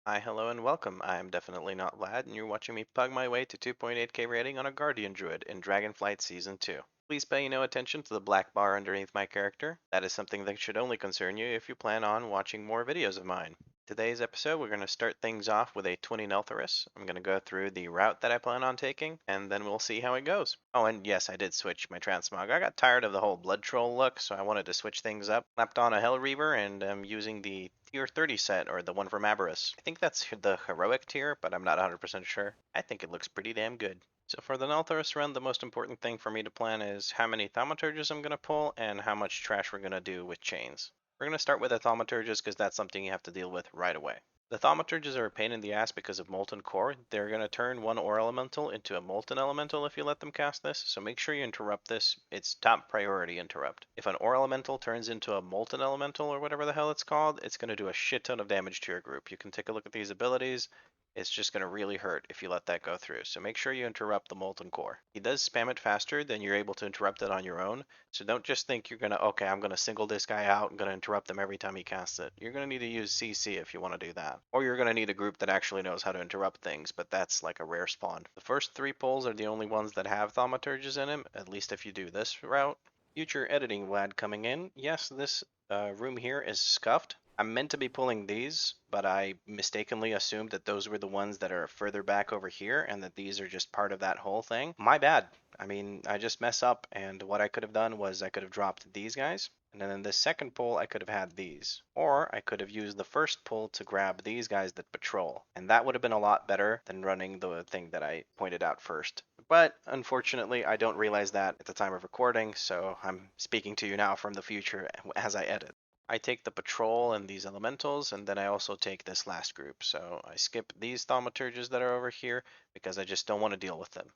Hi, hello, and welcome. I am definitely not Lad, and you're watching me pug my way to 2.8k rating on a Guardian Druid in Dragonflight Season 2. Please pay no attention to the black bar underneath my character. That is something that should only concern you if you plan on watching more videos of mine. Today's episode, we're going to start things off with a 20 Neltharus. I'm going to go through the route that I plan on taking, and then we'll see how it goes. Oh, and yes, I did switch my transmog. I got tired of the whole blood troll look, so I wanted to switch things up. Slapped on a Hell Reaver, and I'm using the tier 30 set, or the one from Aberrus. I think that's the heroic tier, but I'm not 100% sure. I think it looks pretty damn good. So for the Neltharus run, the most important thing for me to plan is how many thaumaturges I'm going to pull and how much trash we're going to do with chains. We're going to start with the thaumaturges because that's something you have to deal with right away. The thaumaturges are a pain in the ass because of Molten Core. They're going to turn one ore elemental into a molten elemental if you let them cast this, so make sure you interrupt this. It's top priority interrupt. If an ore elemental turns into a molten elemental or whatever the hell it's called, it's going to do a shit ton of damage to your group. You can take a look at these abilities. It's just going to really hurt if you let that go through. So make sure you interrupt the Molten Core. He does spam it faster than you're able to interrupt it on your own. So don't just think you're going to, okay, I'm going to single this guy out. I'm going to interrupt them every time he casts it. You're going to need to use CC if you want to do that. Or you're going to need a group that actually knows how to interrupt things, but that's like a rare spawn. The first 3 pulls are the only ones that have thaumaturges in them, at least if you do this route. Future editing lad coming in. Yes, this room here is scuffed. I'm meant to be pulling these, but I mistakenly assumed that those were the ones that are further back over here and that these are just part of that whole thing. My bad. I mean, I just mess up, and what I could have done was I could have dropped these guys, and then in this second pull I could have had these. Or I could have used the first pull to grab these guys that patrol, and that would have been a lot better than running the thing that I pointed out first. But unfortunately, I don't realize that at the time of recording, so I'm speaking to you now from the future as I edit. I take the patrol and these elementals, and then I also take this last group. So I skip these thaumaturges that are over here because I just don't want to deal with them.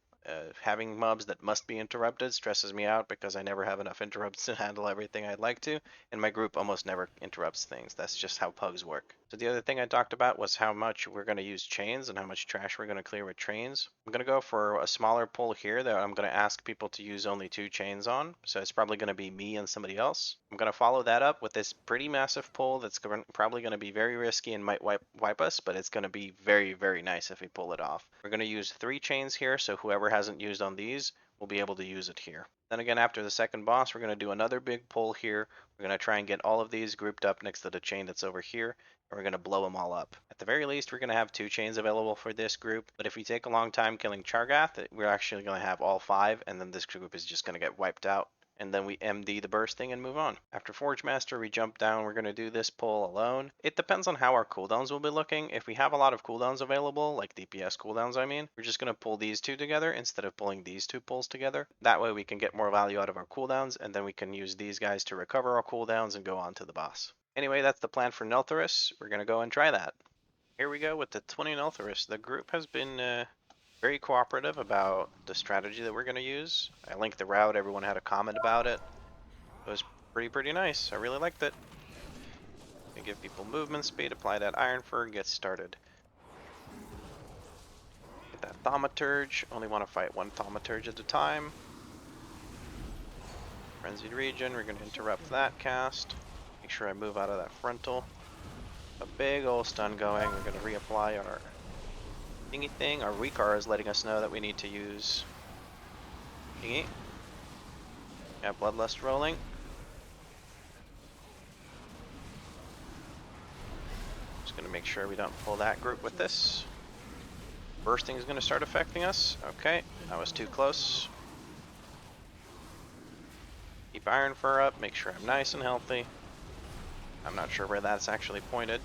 Having mobs that must be interrupted stresses me out because I never have enough interrupts to handle everything I'd like to, and my group almost never interrupts things. That's just how pugs work. So the other thing I talked about was how much we're going to use chains and how much trash we're going to clear with chains. I'm going to go for a smaller pull here that I'm going to ask people to use only 2 chains on, so it's probably going to be me and somebody else. I'm going to follow that up with this pretty massive pull that's probably going to be very risky and might wipe us, but it's going to be very, very nice if we pull it off. We're going to use 3 chains here, so whoever hasn't used on these will be able to use it here. Then again, after the second boss, we're going to do another big pull here. We're going to try and get all of these grouped up next to the chain that's over here, and we're going to blow them all up. At the very least, we're going to have 2 chains available for this group, but if we take a long time killing Chargath, we're actually going to have all 5, and then this group is just going to get wiped out. And then we MD the bursting and move on. After Forgemaster, we jump down. We're going to do this pull alone. It depends on how our cooldowns will be looking. If we have a lot of cooldowns available, like DPS cooldowns I mean, we're just going to pull these 2 together instead of pulling these 2 pulls together. That way we can get more value out of our cooldowns, and then we can use these guys to recover our cooldowns and go on to the boss. Anyway, that's the plan for Neltharus. We're going to go and try that. Here we go with the 20 Neltharus. The group has been very cooperative about the strategy that we're going to use. I linked the route, everyone had a comment about it. It was pretty nice. I really liked it. You give people movement speed, apply that Ironfur, get started. Get that Thaumaturge, only want to fight 1 Thaumaturge at a time. Frenzied Region, we're going to interrupt that cast. Make sure I move out of that frontal. A big old stun going, we're going to reapply our thingy thing. Our WeakAura is letting us know that we need to use thingy. Yeah, Bloodlust rolling. Just gonna make sure we don't pull that group with this. Bursting is gonna start affecting us. Okay, that was too close. Keep Ironfur up, make sure I'm nice and healthy. I'm not sure where that's actually pointed.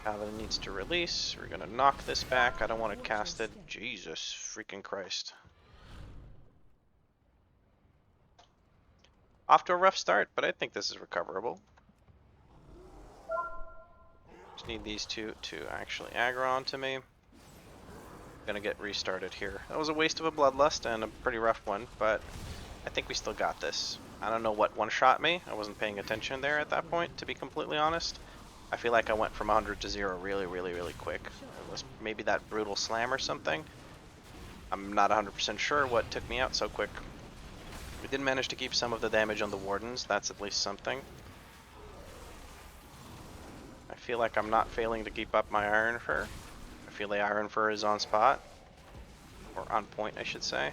Paladin needs to release. We're gonna knock this back. I don't want it casted. Jesus freaking Christ. Off to a rough start, but I think this is recoverable. Just need these 2 to actually aggro onto me. Gonna get restarted here. That was a waste of a Bloodlust and a pretty rough one, but I think we still got this. I don't know what one-shot me. I wasn't paying attention there at that point, to be completely honest. I feel like I went from 100 to 0 really quick. It was maybe that brutal slam or something. I'm not 100% sure what took me out so quick. We did manage to keep some of the damage on the Wardens. That's at least something. I I feel like I'm not failing to keep up my Ironfur. I feel the Ironfur is on spot. Or on point, I should say.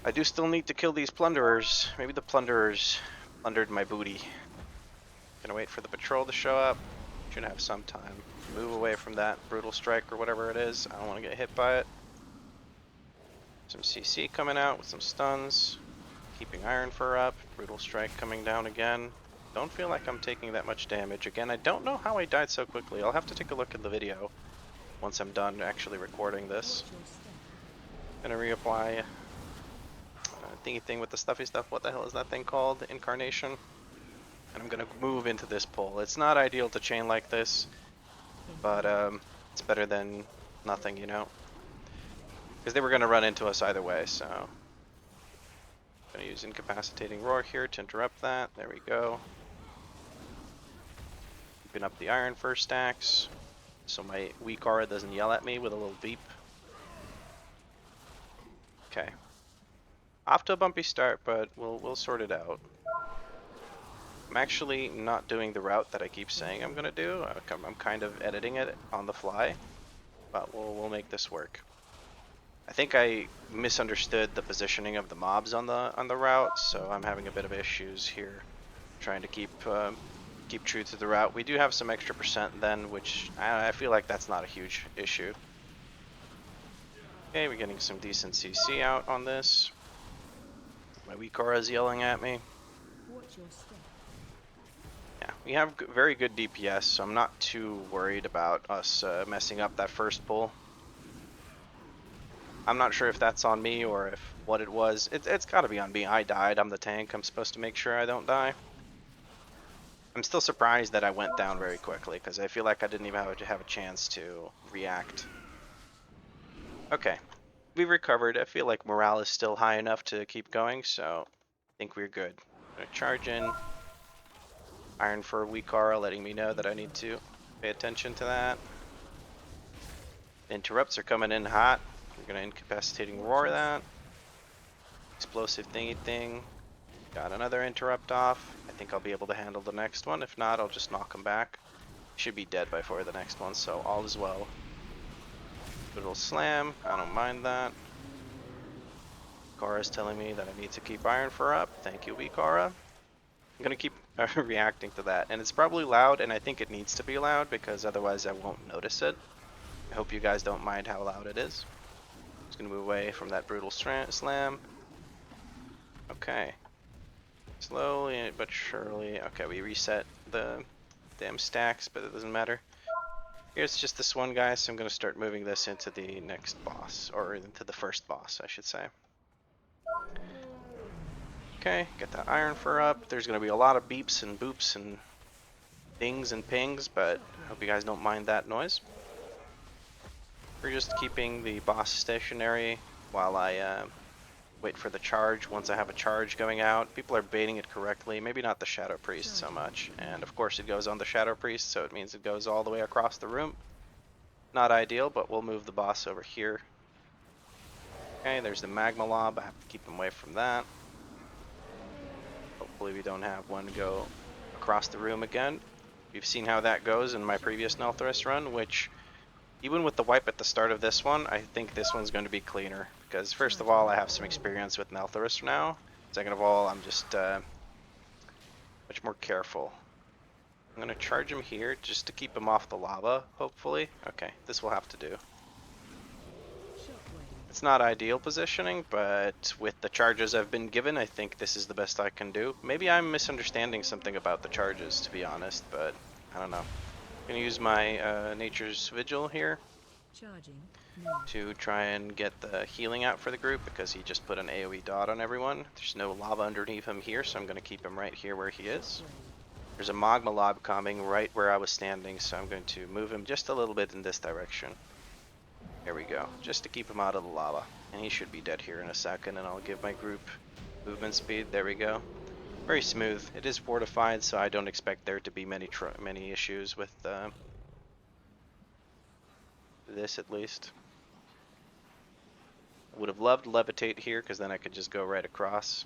I do still need to kill these plunderers. Maybe the plunderers plundered my booty. Gonna wait for the patrol to show up. Should have some time. Move away from that brutal strike or whatever it is. I don't want to get hit by it. Some CC coming out with some stuns. Keeping Ironfur up. Brutal strike coming down again. Don't feel like I'm taking that much damage. Again, I don't know how I died so quickly. I'll have to take a look at the video once I'm done actually recording this. Gonna reapply thingy thing with the stuffy stuff. What the hell is that thing called? Incarnation. And I'm gonna move into this pull. It's not ideal to chain like this, but it's better than nothing, you know? Because they were gonna run into us either way, so. Gonna use Incapacitating Roar here to interrupt that. There we go. Keeping up the Ironfur stacks, so my WeakAura doesn't yell at me with a little beep. Okay. Off to a bumpy start, but we'll sort it out. I'm actually not doing the route that I keep saying I'm gonna do. I'm kind of editing it on the fly, but we'll make this work. I think I misunderstood the positioning of the mobs on the route, so I'm having a bit of issues here, trying to keep true to the route. We do have some extra percent then, which I feel like that's not a huge issue. Okay, we're getting some decent CC out on this. My WeakAura is yelling at me. Yeah, we have very good DPS, so I'm not too worried about us messing up that first pull. I'm not sure if that's on me or if what it was. It's got to be on me. I died. I'm the tank. I'm supposed to make sure I don't die. I'm still surprised that I went down very quickly because I feel like I didn't even have a chance to react. Okay, we recovered. I feel like morale is still high enough to keep going, so I think we're good. I'm gonna charge in. Ironfur WeakAura letting me know that I need to pay attention to that. Interrupts are coming in hot. We're gonna Incapacitating Roar that. Explosive thingy thing. Got another interrupt off. I think I'll be able to handle the next one. If not, I'll just knock him back. Should be dead before the next one, so all is well. Little slam. I don't mind that. WeakAura is telling me that I need to keep Ironfur up. Thank you, WeakAura. I'm gonna keep reacting to that, and it's probably loud, and I think it needs to be loud because otherwise I won't notice it. I hope you guys don't mind how loud it is. Just gonna move away from that brutal slam. Okay. Slowly but surely. Okay, we reset the damn stacks, but it doesn't matter. Here's just this one guy, so I'm gonna start moving this into the next boss, or into the first boss, I should say. Okay, get that Ironfur up. There's gonna be a lot of beeps and boops and dings and pings, but I hope you guys don't mind that noise. We're just keeping the boss stationary while I wait for the charge. Once I have a charge going out, people are baiting it correctly. Maybe not the Shadow Priest so much. And of course it goes on the Shadow Priest, so it means it goes all the way across the room. Not ideal, but we'll move the boss over here. Okay, there's the Magma Lob. I have to keep him away from that. Hopefully we don't have one go across the room again. We've seen how that goes in my previous Neltharus run, which even with the wipe at the start of this one, I think this one's going to be cleaner. Because first of all, I have some experience with Neltharus now. Second of all, I'm just much more careful. I'm going to charge him here just to keep him off the lava, hopefully. Okay, this will have to do. It's not ideal positioning, but with the charges I've been given, I think this is the best I can do. Maybe I'm misunderstanding something about the charges, to be honest, but I don't know. I'm going to use my Nature's Vigil here to try and get the healing out for the group, because he just put an AoE dot on everyone. There's no lava underneath him here, so I'm going to keep him right here where he is. There's a Magma Lob coming right where I was standing, so I'm going to move him just a little bit in this direction. There we go, just to keep him out of the lava. And he should be dead here in a second, and I'll give my group movement speed. There we go. Very smooth. It is fortified, so I don't expect there to be many issues with this, at least. I would have loved to levitate here, because then I could just go right across.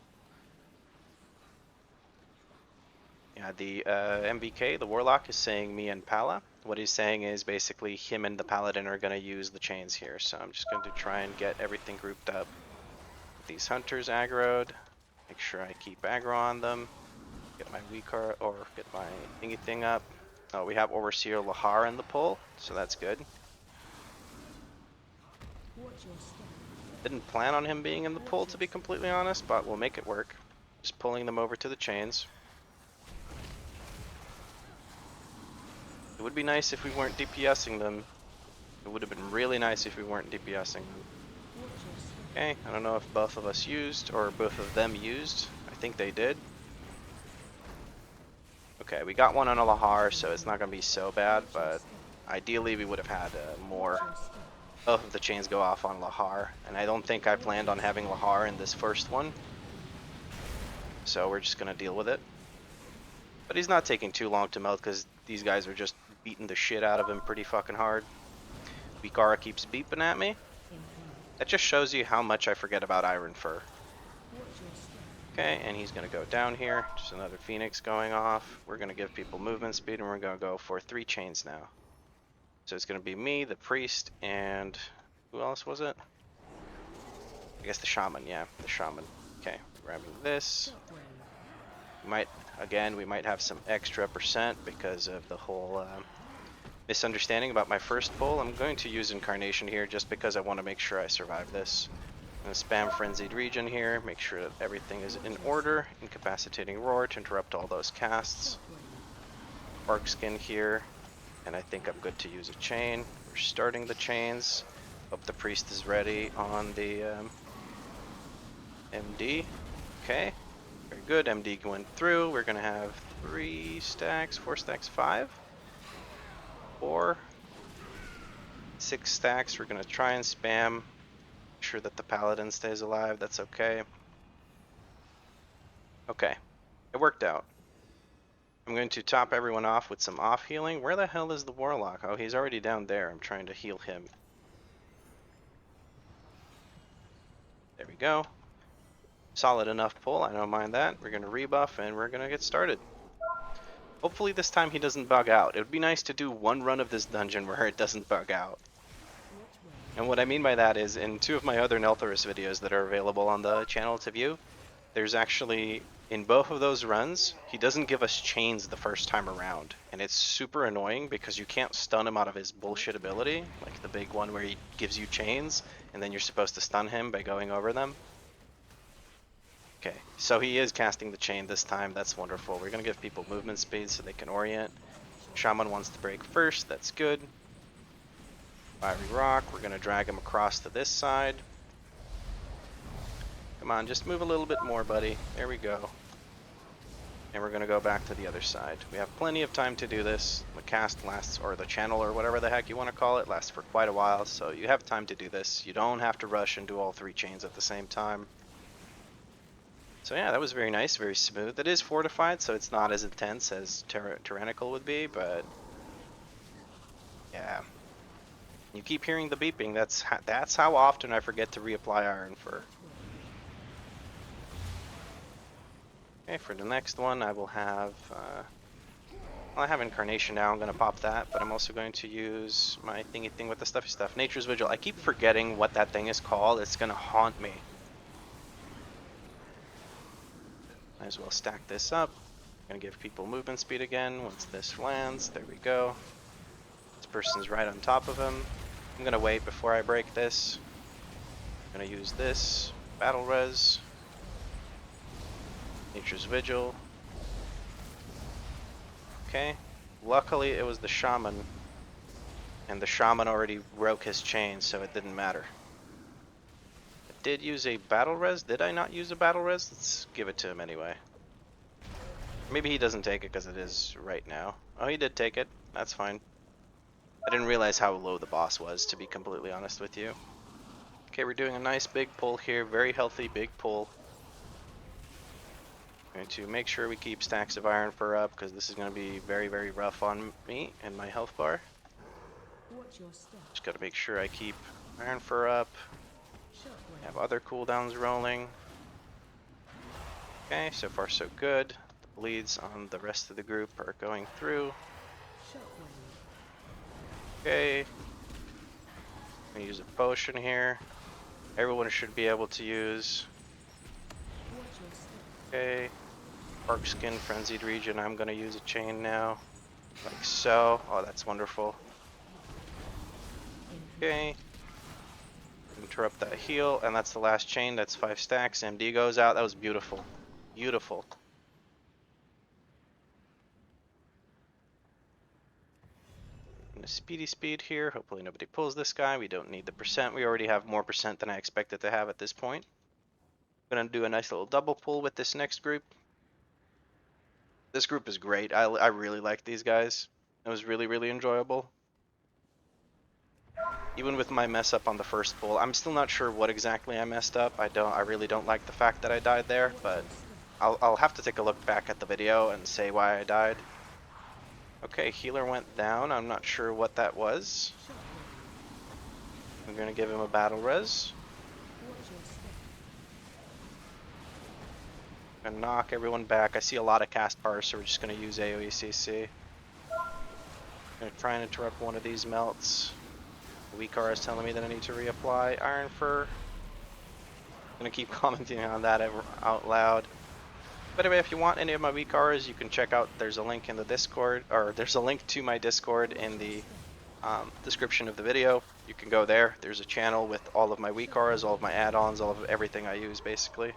Yeah, the MBK, the Warlock, is saying me and Pala. What he's saying is basically him and the Paladin are going to use the chains here. So I'm just going to try and get everything grouped up. Get these Hunters aggroed. Make sure I keep aggro on them. Get my WeakAura, or get my thingy thing up. Oh, we have Overseer Lahar in the pull, so that's good. Didn't plan on him being in the pull, to be completely honest, but we'll make it work. Just pulling them over to the chains. It would be nice if we weren't DPSing them. It would have been really nice if we weren't DPSing them. Okay, I don't know if both of us used, or both of them used. I think they did. Okay, we got one on a Lahar, so it's not going to be so bad, but ideally we would have had more. Both of the chains go off on Lahar, and I don't think I planned on having Lahar in this first one. So we're just going to deal with it. But he's not taking too long to melt because these guys are just beating the shit out of him pretty fucking hard. WeakAura keeps beeping at me. That just shows you how much I forget about Ironfur. Okay, and he's going to go down here. Just another Phoenix going off. We're going to give people movement speed, and we're going to go for 3 chains now. So it's going to be me, the priest, and who else was it? I guess the shaman, yeah, the shaman. Okay, grabbing this. We might have some extra percent because of the whole misunderstanding about my first pull. I'm going to use Incarnation here just because I want to make sure I survive this. I'm going to spam Frenzied Region here, make sure that everything is in order. Incapacitating Roar to interrupt all those casts. Bark Skin here, and I think I'm good to use a chain. We're starting the chains. Hope the priest is ready on the MD. Okay, very good. MD went through. We're going to have 3 stacks, 4 stacks, 5. 4, 6 stacks. We're going to try and spam. Make sure that the paladin stays alive. That's okay. Okay, it worked out. I'm going to top everyone off with some off healing. Where the hell is the warlock? Oh, he's already down there. I'm trying to heal him. There we go. Solid enough pull. I don't mind that. We're going to rebuff and we're going to get started. Hopefully this time he doesn't bug out. It would be nice to do one run of this dungeon where it doesn't bug out. And what I mean by that is, in 2 of my other Neltharus videos that are available on the channel to view, there's actually, in both of those runs, he doesn't give us chains the first time around. And it's super annoying because you can't stun him out of his bullshit ability, like the big one where he gives you chains, and then you're supposed to stun him by going over them. Okay, so he is casting the chain this time. That's wonderful. We're going to give people movement speed so they can orient. Shaman wants to break first. That's good. Fiery Rock. We're going to drag him across to this side. Come on, just move a little bit more, buddy. There we go. And we're going to go back to the other side. We have plenty of time to do this. The cast lasts, or the channel, or whatever the heck you want to call it, lasts for quite a while. So you have time to do this. You don't have to rush and do all 3 chains at the same time. So yeah, that was very nice, very smooth. It is fortified, so it's not as intense as Tyrannical would be, but yeah. You keep hearing the beeping. That's how often I forget to reapply Ironfur. Okay, for the next one, I will have. Well, I have Incarnation now. I'm going to pop that, but I'm also going to use my thingy thing with the stuffy stuff. Nature's Vigil. I keep forgetting what that thing is called. It's going to haunt me. Might as well stack this up. I'm going to give people movement speed again once this lands. There we go. This person's right on top of him. I'm going to wait before I break this. I'm going to use this. Battle Res. Nature's Vigil. Okay. Luckily it was the Shaman. And the Shaman already broke his chain, so it didn't matter. I did use a Battle Res. Did I not use a Battle Res? Let's give it to him anyway. Maybe he doesn't take it because it is right now. Oh, he did take it. That's fine. I didn't realize how low the boss was, to be completely honest with you. Okay, we're doing a nice big pull here. Very healthy big pull. Going to make sure we keep stacks of Ironfur up because this is going to be very, very rough on me and my health bar. Just got to make sure I keep Ironfur up. Have other cooldowns rolling. Okay, so far so good. The bleeds on the rest of the group are going through. Okay. I'm gonna use a potion here. Everyone should be able to use. Okay. Bark Skin, Frenzied Region. I'm gonna use a chain now. Like so. Oh, that's wonderful. Okay. Interrupt that heal, and that's the last chain. That's 5 stacks. MD goes out. That was beautiful. Beautiful. And a speedy speed here. Hopefully nobody pulls this guy. We don't need the percent. We already have more percent than I expected to have at this point. I'm gonna do a nice little double pull with this next group. This group is great. I really like these guys. It was really, really enjoyable. Even with my mess up on the first pull, I'm still not sure what exactly I messed up. I really don't like the fact that I died there, but I'll have to take a look back at the video and say why I died. Okay, healer went down. I'm not sure what that was. I'm gonna give him a battle res. Gonna knock everyone back. I see a lot of cast bars, so we're just gonna use AoE CC. Gonna try and interrupt one of these melts. WeakAura is telling me that I need to reapply Ironfur. Gonna keep commenting on that out loud. But anyway, if you want any of my WeakAuras, you can check out, there's a link in the Discord, or there's a link to my Discord in the description of the video. You can go there. There's a channel with all of my WeakAuras, all of my add-ons, all of everything I use basically.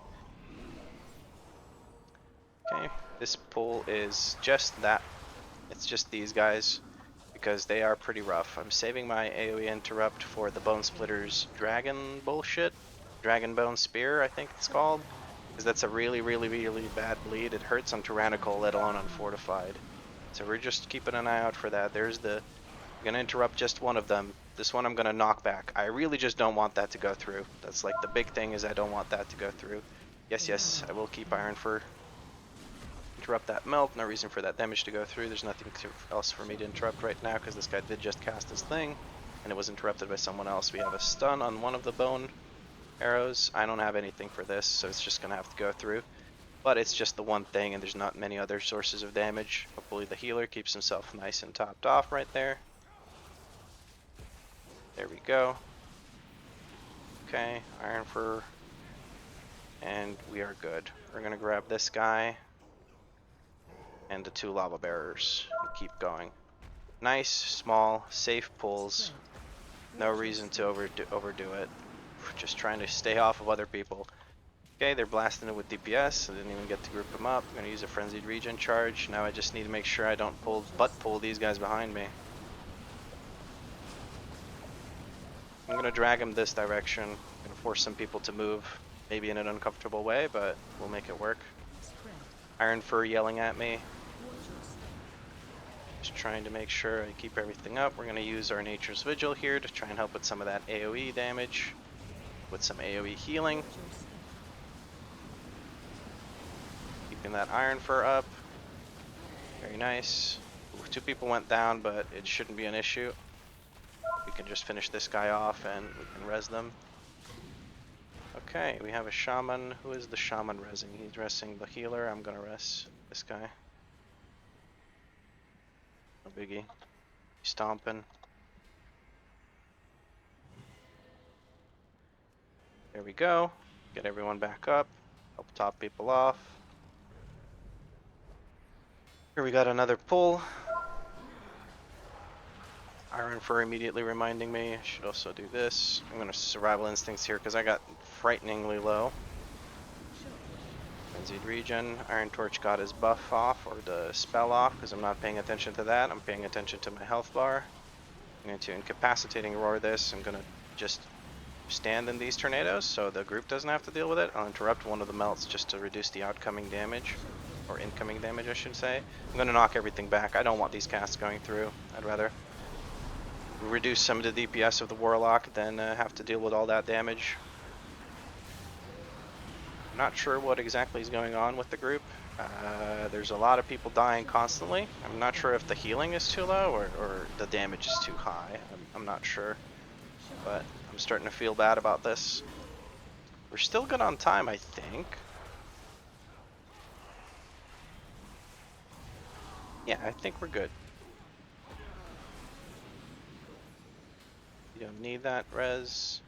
Okay, this pull is just that. It's just these guys, because they are pretty rough. I'm saving my AoE interrupt for the Bone Splitter's dragon bullshit. Dragon Bone Spear, I think it's called. Because that's a really, really, really bad bleed. It hurts on Tyrannical, let alone on Fortified. So we're just keeping an eye out for that. There's the... I'm going to interrupt just one of them. This one I'm going to knock back. I really just don't want that to go through. That's like the big thing, is I don't want that to go through. Yes, yes, I will keep Ironfur. Interrupt that melt. No reason for that damage to go through. There's nothing else for me to interrupt right now, because this guy did just cast his thing, and it was interrupted by someone else. We have a stun on one of the bone arrows. I don't have anything for this, so it's just gonna have to go through. But it's just the one thing, and there's not many other sources of damage. Hopefully the healer keeps himself nice and topped off right there. There we go. Okay, Ironfur. And we are good. We're gonna grab this guy and the 2 lava bearers and keep going. Nice, small, safe pulls. No reason to overdo it. We're just trying to stay off of other people. Okay, they're blasting it with DPS. I didn't even get to group them up. I'm gonna use a frenzied regen charge. Now I just need to make sure I don't pull these guys behind me. I'm gonna drag them this direction. I'm gonna force some people to move, maybe in an uncomfortable way, but we'll make it work. Ironfur yelling at me. Just trying to make sure I keep everything up. We're gonna use our Nature's Vigil here to try and help with some of that AoE damage, with some AoE healing. Keeping that Ironfur up. Very nice. Ooh, 2 people went down, but it shouldn't be an issue. We can just finish this guy off and we can res them. Okay, we have a shaman. Who is the shaman resing? He's resing the healer. I'm gonna res this guy. No biggie. He's stomping. There we go. Get everyone back up. Help top people off. Here we got another pull. Ironfur immediately reminding me. I should also do this. I'm gonna survival instincts here because I got frighteningly low. Frenzied regen. Iron Torch got his buff off, or the spell off, because I'm not paying attention to that. I'm paying attention to my health bar. I'm going to incapacitating roar this. I'm gonna just stand in these tornadoes so the group doesn't have to deal with it. I'll interrupt one of the melts just to reduce the outcoming damage, or incoming damage I should say. I'm gonna knock everything back. I don't want these casts going through. I'd rather reduce some of the DPS of the Warlock than have to deal with all that damage. I'm not sure what exactly is going on with the group. There's a lot of people dying constantly. I'm not sure if the healing is too low or the damage is too high. I'm not sure, but I'm starting to feel bad about this. We're still good on time, I think. Yeah, I think we're good. You don't need that res.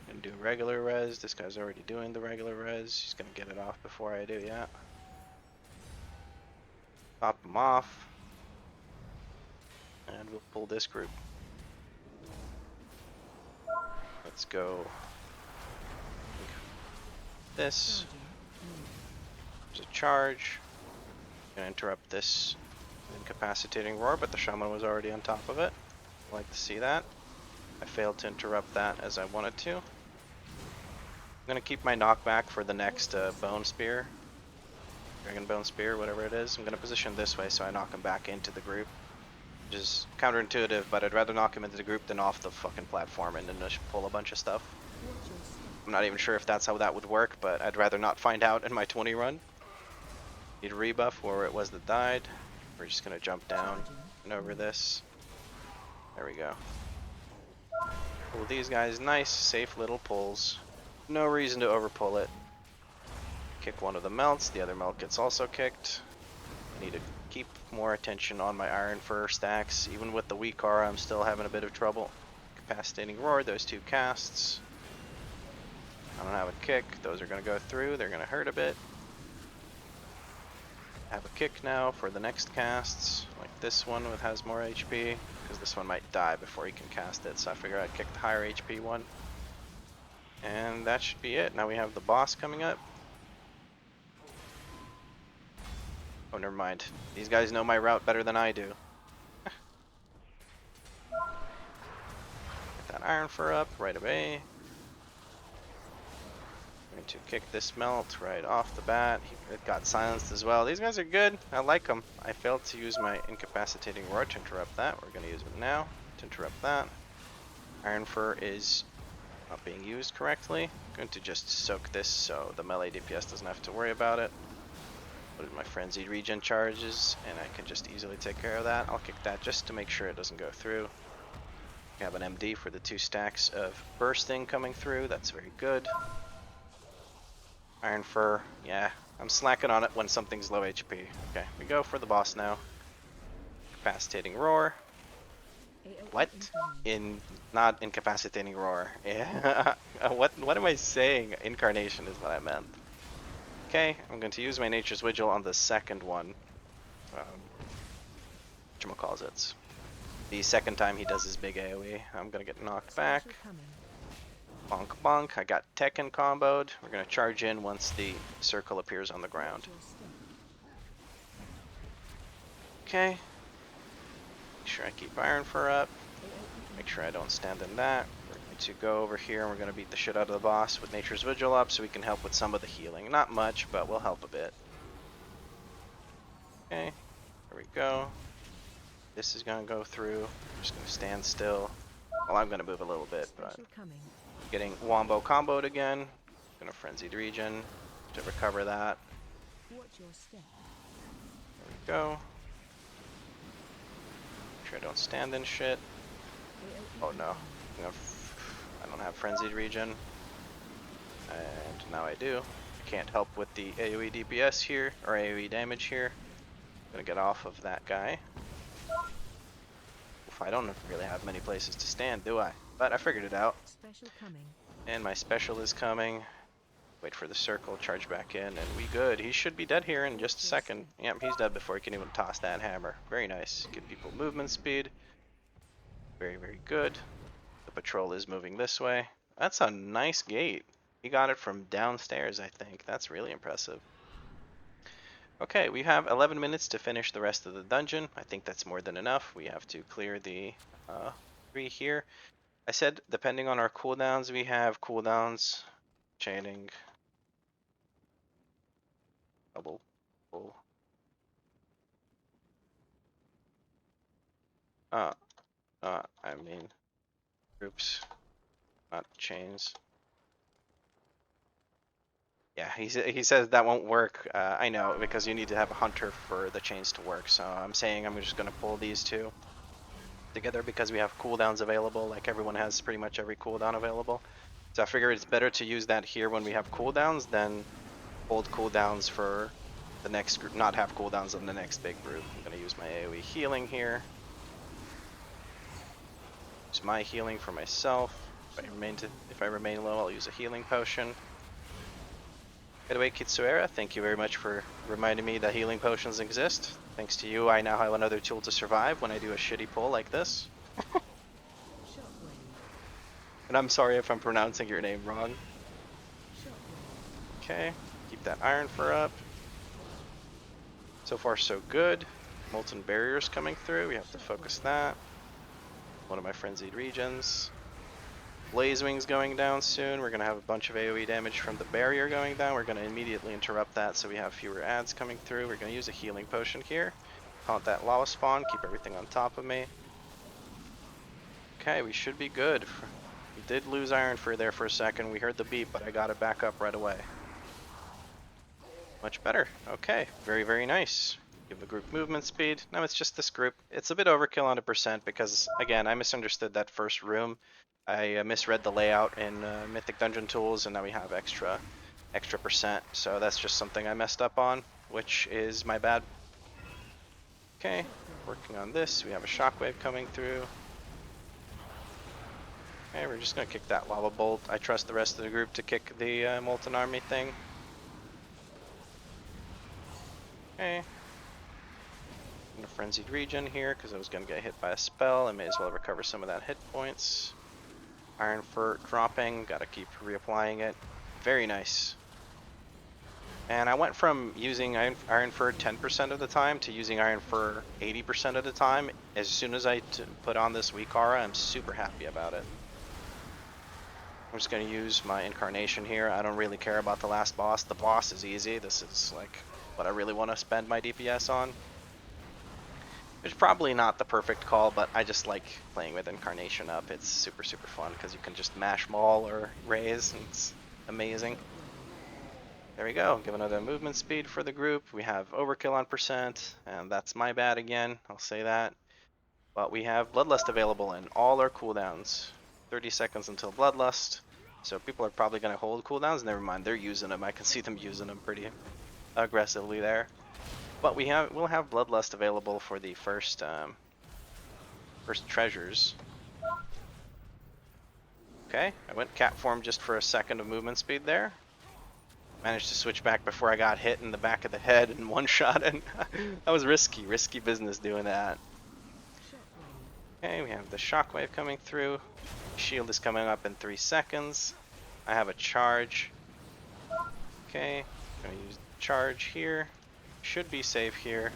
Gonna do regular res. This guy's already doing the regular res. He's gonna get it off before I do, yeah. Pop him off. And we'll pull this group. Let's go. This. There's a charge. Gonna interrupt this incapacitating roar, but the shaman was already on top of it. I'd like to see that. I failed to interrupt that as I wanted to. I'm gonna keep my knockback for the next bone spear. Dragon bone spear, whatever it is. I'm gonna position this way so I knock him back into the group. Which is counterintuitive, but I'd rather knock him into the group than off the fucking platform and then just pull a bunch of stuff. I'm not even sure if that's how that would work, but I'd rather not find out in my 20 run. Need a rebuff where it was that died. We're just gonna jump down and over this. There we go. Pull these guys, nice, safe little pulls. No reason to overpull it. Kick one of the melts, the other melt gets also kicked. I need to keep more attention on my Ironfur stacks. Even with the WeakAura, I'm still having a bit of trouble. Capacitating Roar, those two casts. I don't have a kick, those are going to go through, they're going to hurt a bit. I have a kick now for the next casts, like this one with has more HP, because this one might die before he can cast it, so I figure I'd kick the higher HP one. And that should be it. Now we have the boss coming up. Oh, never mind. These guys know my route better than I do. Get that Ironfur up right away. I'm going to kick this melt right off the bat. It got silenced as well. These guys are good. I like them. I failed to use my incapacitating roar to interrupt that. We're going to use it now to interrupt that. Ironfur is not being used correctly. I'm going to just soak this so the melee DPS doesn't have to worry about it. What is my frenzied regen charges, and I can just easily take care of that. I'll kick that just to make sure it doesn't go through. We have an MD for the 2 stacks of bursting coming through. That's very good. Ironfur, yeah, I'm slacking on it when something's low HP. Okay, we go for the boss now. Incapacitating roar. What? Not incapacitating roar. Yeah. What am I saying? Incarnation is what I meant. Okay, I'm going to use my Nature's Vigil on the second one. Whatchamacallits. The second time he does his big AoE, I'm going to get knocked back. Bonk bonk, I got Tekken comboed. We're going to charge in once the circle appears on the ground. Okay. Make sure I keep Ironfur up. Make sure I don't stand in that. We're going to go over here and we're going to beat the shit out of the boss with Nature's Vigil up so we can help with some of the healing. Not much, but we'll help a bit. Okay, there we go. This is going to go through. I'm just going to stand still. Well, I'm going to move a little bit, but getting Wombo comboed again. Going to Frenzied Regen to recover that. There we go. Make sure I don't stand in shit. Oh no. I don't have Frenzied Regen. And now I do. I can't help with the AoE DPS here, or AoE damage here. I'm gonna get off of that guy. Oof, I don't really have many places to stand, do I? But I figured it out. And my special is coming. Wait for the circle, charge back in, and we good. He should be dead here in just a second. Yep, he's dead before he can even toss that hammer. Very nice. Give people movement speed. Very, very good. The patrol is moving this way. That's a nice gate. He got it from downstairs, I think. That's really impressive. Okay, we have 11 minutes to finish the rest of the dungeon. I think that's more than enough. We have to clear the 3 here. I said depending on our cooldowns, we have cooldowns. Chaining. Double. Pull. I mean groups, not chains. Yeah, he says that won't work. I know, because you need to have a hunter for the chains to work. So I'm saying I'm just going to pull these 2 together because we have cooldowns available. Like everyone has pretty much every cooldown available. So I figure it's better to use that here when we have cooldowns than hold cooldowns for the next group not have cooldowns on the next big group. I'm gonna use my AoE healing here. Use my healing for myself. If I remain low, I'll use a healing potion. By the way, Kitsuera, thank you very much for reminding me that healing potions exist. Thanks to you, I now have another tool to survive when I do a shitty pull like this. And I'm sorry if I'm pronouncing your name wrong. Okay, keep that Ironfur up. So far so good. Molten barriers coming through, we have to focus that. One of my frenzied regions. Blaze Wings going down soon. We're going to have a bunch of AoE damage from the barrier going down. We're going to immediately interrupt that so we have fewer adds coming through. We're going to use a healing potion here. Haunt that lava spawn, keep everything on top of me. Okay, we should be good. We did lose Ironfur there for a second. We heard the beep, but I got it back up right away. Much better. Okay, very, very nice. Give the group movement speed. No, it's just this group. It's a bit overkill on a percent because, again, I misunderstood that first room. I misread the layout in Mythic Dungeon Tools, and now we have extra percent. So that's just something I messed up on, which is my bad. Okay, working on this. We have a shockwave coming through. Okay, we're just gonna kick that lava bolt. I trust the rest of the group to kick the molten army thing. Okay. In a frenzied region here because I was gonna get hit by a spell. I may as well recover some of that hit points. Ironfur dropping, gotta keep reapplying it. Very nice. And I went from using Ironfur 10% of the time to using Ironfur 80% of the time. As soon as I put on this WeakAura, I'm super happy about it. I'm just gonna use my incarnation here. I don't really care about the last boss. The boss is easy. This is like what I really want to spend my DPS on. It's probably not the perfect call, but I just like playing with Incarnation up. It's super, super fun because you can just mash Maul or raise, and it's amazing. There we go. Give another movement speed for the group. We have overkill on percent, and that's my bad again. I'll say that. But we have Bloodlust available in all our cooldowns. 30 seconds until Bloodlust. So people are probably going to hold cooldowns. Never mind, they're using them. I can see them using them pretty aggressively there. But we'll have Bloodlust available for the first treasures. Okay, I went cat form just for a second of movement speed there. Managed to switch back before I got hit in the back of the head and one shot, and that was risky business doing that. Okay, we have the shockwave coming through. Shield is coming up in 3 seconds. I have a charge. Okay, gonna use the charge here. Should be safe here.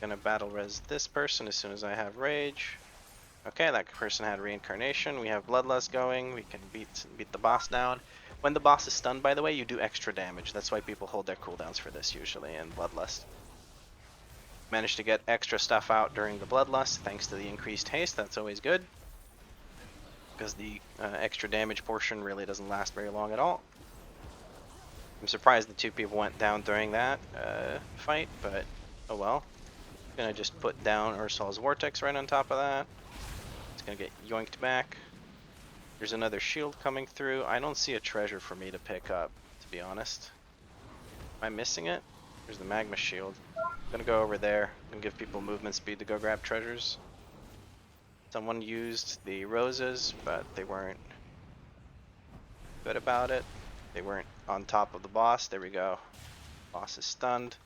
Gonna battle res this person as soon as I have rage. Okay, that person had reincarnation. We have bloodlust going. We can beat the boss down. When the boss is stunned, by the way, you do extra damage. That's why people hold their cooldowns for this usually in bloodlust. Managed to get extra stuff out during the bloodlust thanks to the increased haste. That's always good because the extra damage portion really doesn't last very long at all. I'm surprised the 2 people went down during that fight, but oh well. Gonna just put down Ursol's Vortex right on top of that. It's gonna get yoinked back. There's another shield coming through. I don't see a treasure for me to pick up, to be honest. Am I missing it? There's the magma shield. I'm gonna go over there and give people movement speed to go grab treasures. Someone used the roses, but they weren't good about it. They weren't on top of the boss. There we go. Boss is stunned.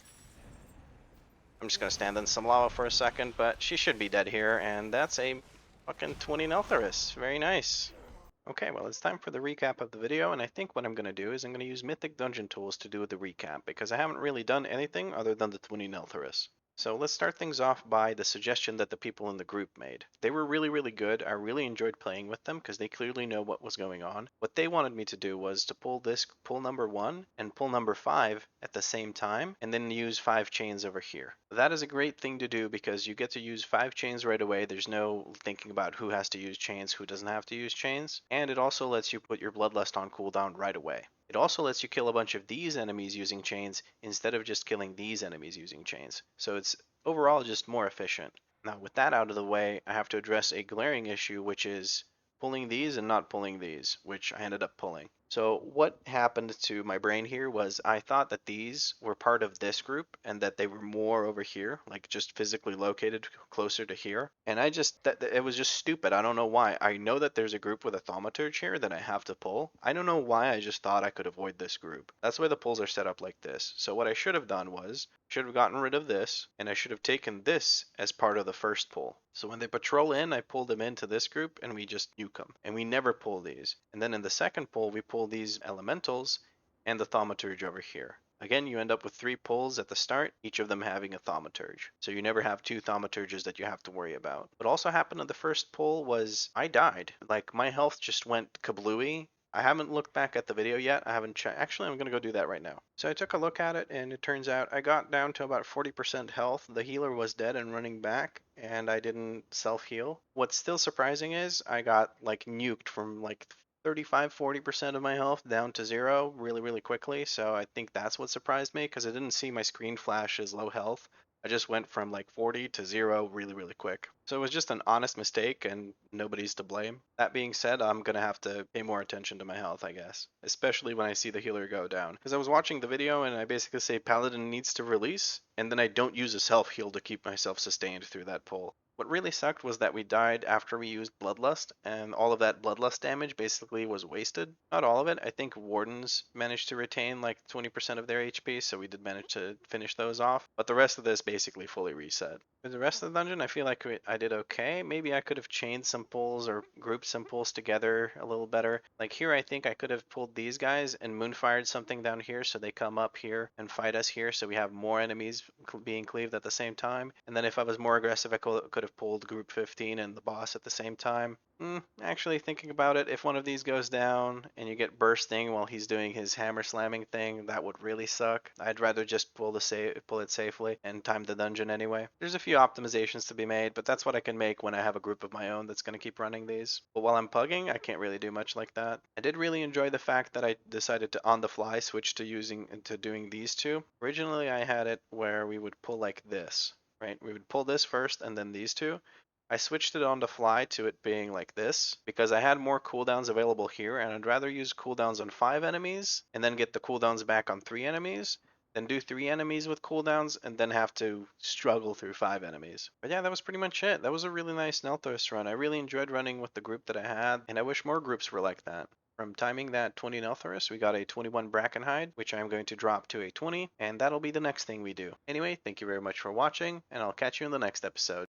I'm just gonna stand in some lava for a second, but she should be dead here, and that's a fucking 20 Neltharus. Very nice. Okay, well it's time for the recap of the video, and I think what I'm gonna do is I'm gonna use Mythic Dungeon Tools to do the recap, because I haven't really done anything other than the 20 Neltharus. So let's start things off by the suggestion that the people in the group made. They were really, really good. I really enjoyed playing with them because they clearly know what was going on. What they wanted me to do was to pull number 1 and pull number 5 at the same time, and then use 5 chains over here. That is a great thing to do because you get to use 5 chains right away. There's no thinking about who has to use chains, who doesn't have to use chains, and it also lets you put your Bloodlust on cooldown right away. It also lets you kill a bunch of these enemies using chains instead of just killing these enemies using chains. So it's overall just more efficient. Now with that out of the way, I have to address a glaring issue, which is pulling these and not pulling these, which I ended up pulling. So what happened to my brain here was I thought that these were part of this group and that they were more over here, like just physically located closer to here. And I just it was just stupid. I don't know why. I know that there's a group with a thaumaturge here that I have to pull. I don't know why I just thought I could avoid this group. That's why the pulls are set up like this. So what I should have done was should have gotten rid of this, and I should have taken this as part of the first pull. So when they patrol in, I pull them into this group and we just nuke them. And we never pull these. And then in the second pull, we pull these elementals and the thaumaturge over here. Again, you end up with 3 pulls at the start, each of them having a thaumaturge. So you never have 2 thaumaturges that you have to worry about. What also happened in the first pull was I died. Like my health just went kablooey. I haven't looked back at the video yet. I haven't checked. Actually, I'm going to go do that right now. So I took a look at it, and it turns out I got down to about 40% health. The healer was dead and running back, and I didn't self-heal. What's still surprising is I got like nuked from like 35-40% of my health down to 0 really quickly. So I think that's what surprised me because I didn't see my screen flash as low health. I just went from like 40 to 0 really quick. So it was just an honest mistake and nobody's to blame. That being said, I'm going to have to pay more attention to my health, I guess. Especially when I see the healer go down. Because I was watching the video and I basically say Paladin needs to release, and then I don't use a self-heal to keep myself sustained through that pull. What really sucked was that we died after we used Bloodlust, and all of that Bloodlust damage basically was wasted. Not all of it. I think Wardens managed to retain like 20% of their HP, so we did manage to finish those off. But the rest of this basically fully reset. For the rest of the dungeon, I feel like I did okay. Maybe I could have chained some pulls or grouped some pulls together a little better. Like here, I think I could have pulled these guys and moonfired something down here so they come up here and fight us here so we have more enemies being cleaved at the same time. And then if I was more aggressive, I could have pulled group 15 and the boss at the same time. Actually, thinking about it, if one of these goes down and you get bursting while he's doing his hammer slamming thing, that would really suck. I'd rather just pull it safely and time the dungeon anyway. There's a few optimizations to be made, but that's what I can make when I have a group of my own that's going to keep running these. But while I'm pugging, I can't really do much like that. I did really enjoy the fact that I decided to on the fly switch to doing these two. Originally, I had it where we would pull like this, right? We would pull this first and then these two. I switched it on the fly to it being like this because I had more cooldowns available here, and I'd rather use cooldowns on 5 enemies and then get the cooldowns back on 3 enemies than do 3 enemies with cooldowns and then have to struggle through 5 enemies. But yeah, that was pretty much it. That was a really nice Neltharus run. I really enjoyed running with the group that I had, and I wish more groups were like that. From timing that 20 Neltharus, we got a 21 Brackenhide, which I'm going to drop to a 20, and that'll be the next thing we do. Anyway, thank you very much for watching, and I'll catch you in the next episode.